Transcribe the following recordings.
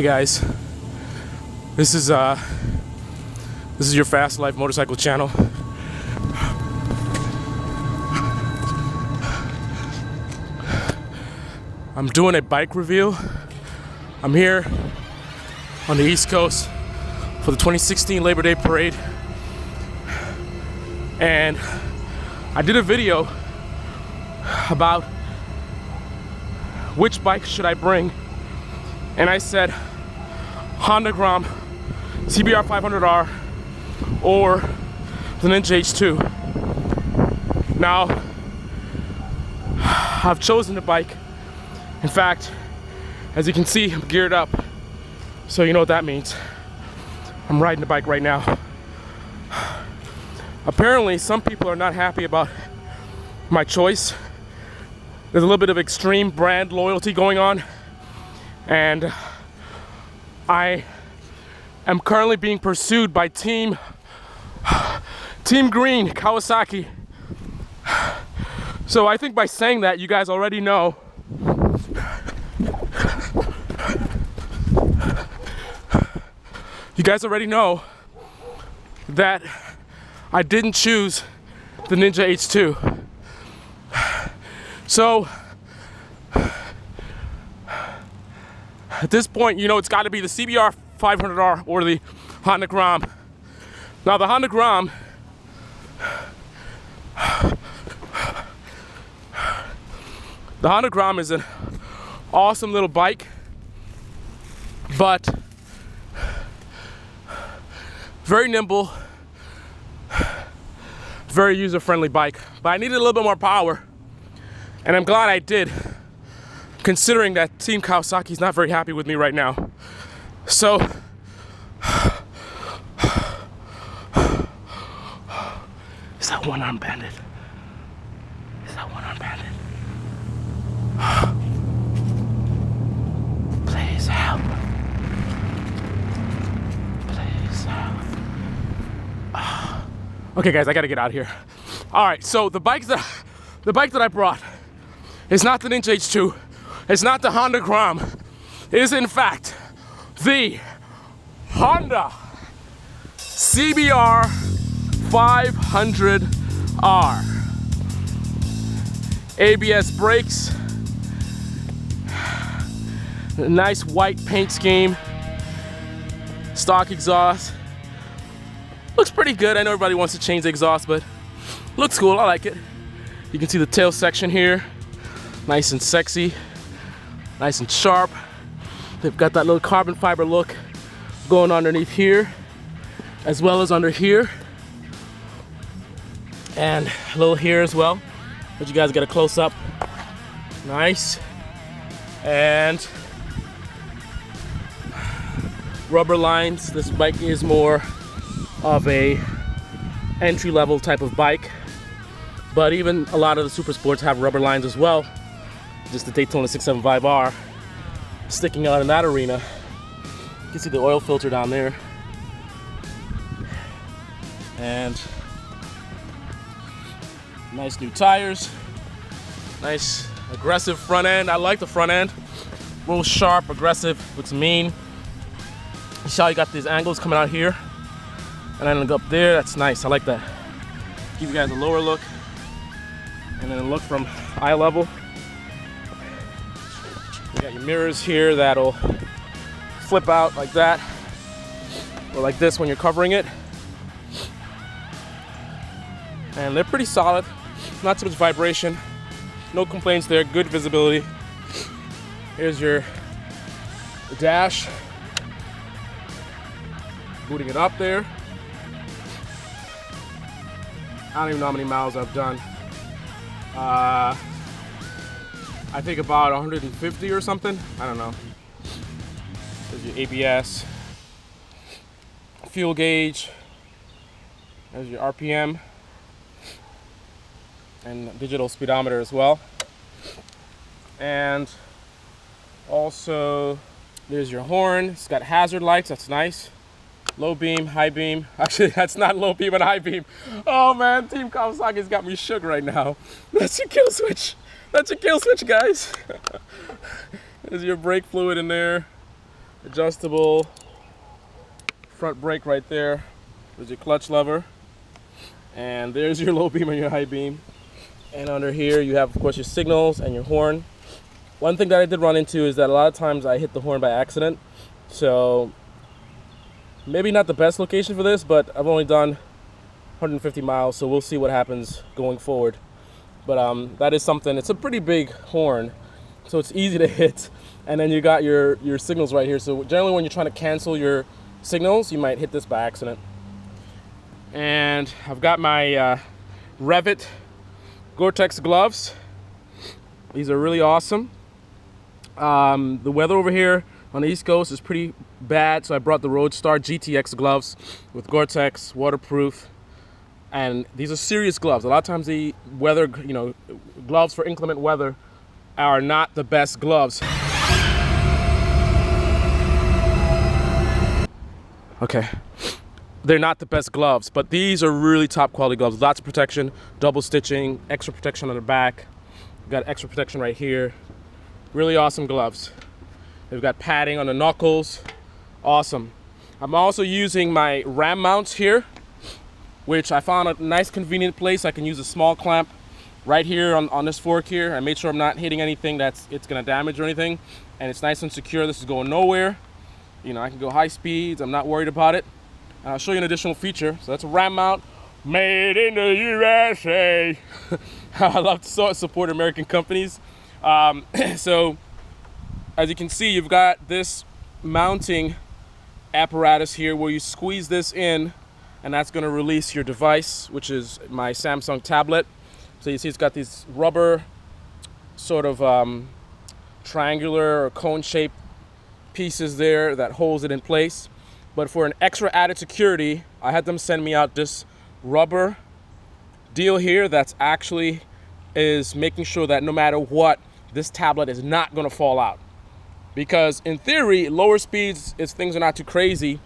Hey guys, this is your Fast Life motorcycle channel. I'm doing a bike review. I'm here on the East Coast for the 2016 Labor Day Parade, and I did a video about which bike should I bring, and I said Honda Grom, CBR 500R, or the Ninja H2. Now, I've chosen the bike. In fact, as you can see, I'm geared up, so you know what that means. I'm riding the bike right now. Apparently, some people are not happy about my choice. There's a little bit of extreme brand loyalty going on, and I am currently being pursued by Team Green, Kawasaki. So I think by saying that, you guys already know that I didn't choose the Ninja H2. So at this point, you know it's got to be the CBR 500R or the Honda Grom. Now the Honda Grom is an awesome little bike, but very nimble, very user-friendly bike. But I needed a little bit more power, and I'm glad I did, considering that Team Kawasaki is not very happy with me right now. So is that one arm banded? Is that one arm banded? Please help. Please help. Okay guys, I gotta get out of here. All right, so the bike that I brought is not the Ninja H2. It's not the Honda Grom. It is in fact the Honda CBR 500R. ABS brakes, a nice white paint scheme, stock exhaust. Looks pretty good. I know everybody wants to change the exhaust, but looks cool. I like it. You can see the tail section here, nice and sexy, nice and sharp. They've got that little carbon fiber look going underneath here, as well as under here, and a little here as well. But you guys get a close up. Nice. And rubber lines. This bike is more of a entry-level type of bike, but even a lot of the super sports have rubber lines as well. Just the Daytona 675R sticking out in that arena. You can see the oil filter down there, and nice new tires, nice aggressive front end. I like the front end, a little sharp, aggressive, looks mean. You saw you got these angles coming out here, and then look up there. That's nice. I like that. Give you guys a lower look, and then a look from eye level. You got your mirrors here that'll flip out like that, or like this when you're covering it. And they're pretty solid. Not too much vibration. No complaints there. Good visibility. Here's your dash. Booting it up there. I don't even know how many miles I've done. I think about 150 or something. I don't know. There's your ABS. Fuel gauge. There's your RPM. And digital speedometer as well. And also there's your horn. It's got hazard lights. That's nice. Low beam, high beam. Actually, that's not low beam and high beam. Oh man, Team Kawasaki's got me shook right now. That's your kill switch. That's your kill switch, guys. There's your brake fluid in there. adjustable front brake right there. There's your clutch lever. And there's your low beam and your high beam. And under here you have, of course, your signals and your horn. One thing that I did run into is that a lot of times I hit the horn by accident. So maybe not the best location for this, but I've only done 150 miles, so we'll see what happens going forward. But that is something. It's a pretty big horn, so it's easy to hit. And then you got your signals right here. So generally when you're trying to cancel your signals, you might hit this by accident. And I've got my Revit Gore-Tex gloves. These are really awesome. The weather over here on the East Coast is pretty bad, so I brought the Roadstar GTX gloves with Gore-Tex, waterproof, and these are serious gloves. A lot of times the weather, gloves for inclement weather are not the best gloves. Okay, they're not the best gloves, but these are really top quality gloves. Lots of protection, double stitching, extra protection on the back. We've got extra protection right here. Really awesome gloves. They've got padding on the knuckles. Awesome. I'm also using my ram mounts here, which I found a nice convenient place. I can use a small clamp right here on this fork here. I made sure I'm not hitting anything that's gonna damage or anything. And it's nice and secure. This is going nowhere. I can go high speeds. I'm not worried about it. And I'll show you an additional feature. So that's a ram mount made in the USA. I love to support American companies. So as you can see, you've got this mounting apparatus here where you squeeze this in, and that's going to release your device, which is my Samsung tablet. So you see it's got these rubber sort of triangular or cone shaped pieces there that holds it in place. But for an extra added security, I had them send me out this rubber deal here that's actually is making sure that no matter what, this tablet is not going to fall out. Because in theory, lower speeds, if things are not too crazy,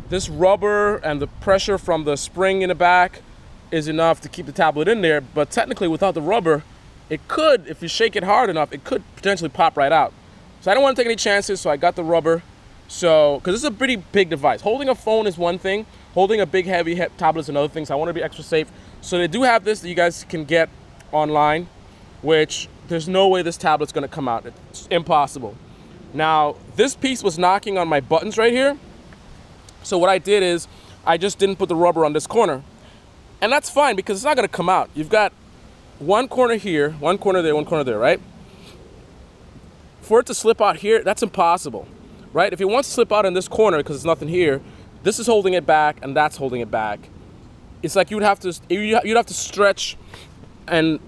this rubber and the pressure from the spring in the back is enough to keep the tablet in there. But technically, without the rubber, it could, if you shake it hard enough, it could potentially pop right out. So I don't want to take any chances, so I got the rubber. So, because this is a pretty big device. Holding a phone is one thing. Holding a big, heavy tablet is another thing. So I want to be extra safe. So they do have this that you guys can get online, which there's no way this tablet's going to come out. It's impossible. Now, this piece was knocking on my buttons right here. So what I did is I just didn't put the rubber on this corner. And that's fine because it's not going to come out. You've got one corner here, one corner there, right? For it to slip out here, that's impossible, right? If it wants to slip out in this corner because there's nothing here, this is holding it back and that's holding it back. It's like you'd have to stretch and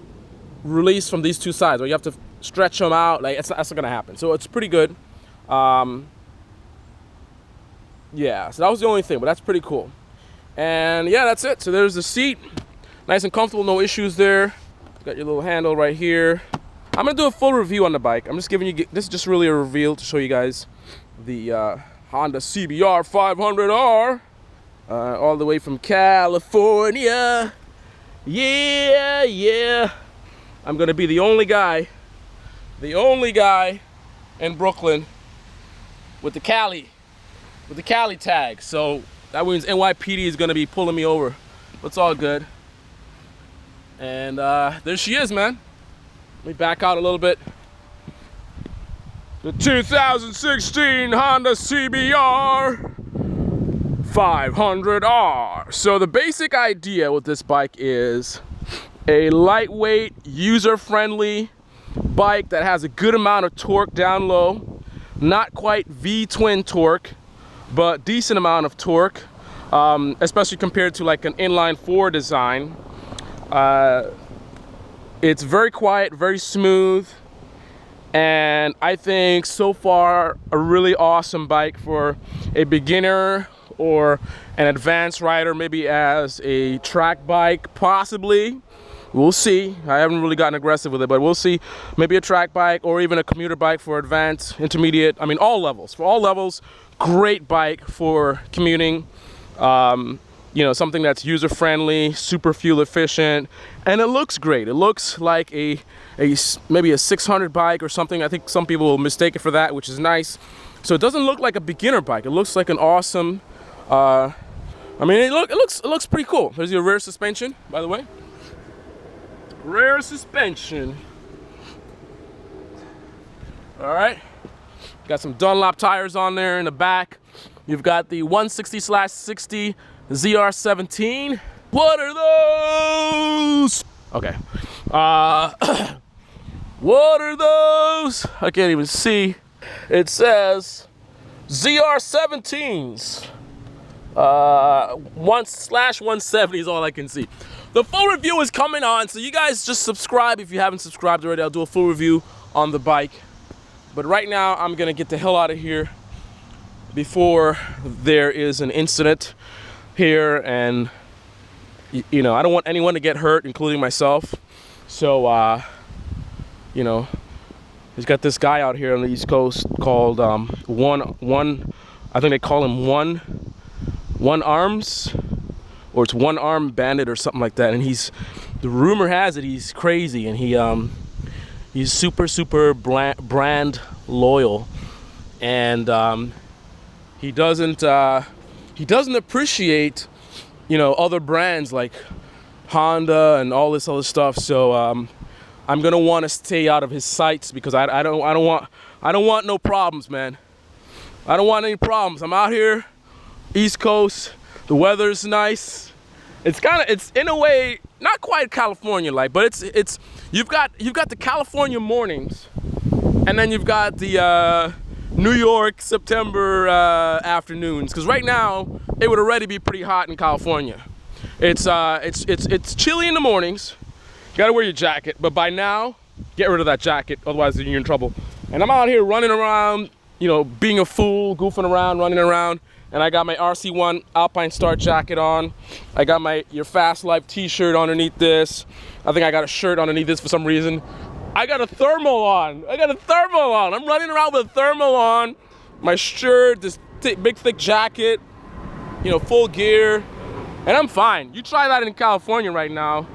release from these two sides, or you have to stretch them out. Like that's not gonna happen. So it's pretty good. Yeah, so that was the only thing, but that's pretty cool. And yeah, that's it. So there's the seat, nice and comfortable, no issues there. Got your little handle right here. I'm gonna do a full review on the bike. I'm just giving you, this is just really a reveal to show you guys the Honda CBR 500R, all the way from California. Yeah. I'm gonna be the only guy in Brooklyn with the Cali tag. So that means NYPD is gonna be pulling me over. But it's all good. And there she is, man. Let me back out a little bit. The 2016 Honda CBR 500R. So the basic idea with this bike is a lightweight, user-friendly bike that has a good amount of torque down low. Not quite V-twin torque, but decent amount of torque, especially compared to like an inline four design. It's very quiet, very smooth, and I think so far a really awesome bike for a beginner or an advanced rider, maybe as a track bike, possibly. We'll see. I haven't really gotten aggressive with it, but we'll see. Maybe a track bike or even a commuter bike for advanced, intermediate, I mean all levels. For all levels, great bike for commuting. You know, something that's user-friendly, super fuel efficient, and it looks great. It looks like maybe a 600 bike or something. I think some people will mistake it for that, which is nice. So it doesn't look like a beginner bike. It looks like an awesome, I mean, it looks pretty cool. There's your rear suspension, by the way. Rear suspension. All right. Got some Dunlop tires on there in the back. You've got the 160/60 ZR17. What are those? Okay. What are those? I can't even see. It says ZR17s. 1/170 is all I can see. The full review is coming on, so you guys just subscribe if you haven't subscribed already. I'll do a full review on the bike. But right now, I'm gonna get the hell out of here before there is an incident here, and you know, I don't want anyone to get hurt, including myself. So, you know, he's got this guy out here on the East Coast called I think they call him One Arms, or it's One Arm Bandit or something like that. And the rumor has it he's crazy, and he's super brand loyal, and he doesn't appreciate, you know, other brands like Honda and all this other stuff. So I'm gonna want to stay out of his sights, because I don't want no problems, man. I don't want any problems. I'm out here, East Coast. The weather's nice. It's in a way not quite California like, but it's you've got the California mornings, and then you've got the New York September afternoons. Because right now it would already be pretty hot in California. It's chilly in the mornings. You gotta wear your jacket, but by now, get rid of that jacket, otherwise you're in trouble. And I'm out here running around, you know, being a fool, goofing around, running around. And I got my RC1 Alpine Star jacket on. I got my YourFastLife t-shirt underneath this. I think I got a shirt underneath this for some reason. I got a thermal on. I'm running around with a thermal on. My shirt, this big thick jacket, you know, full gear. And I'm fine. You try that in California right now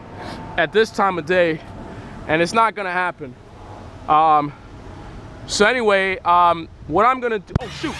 at this time of day, and it's not gonna happen. So anyway, what I'm gonna do, oh shoot.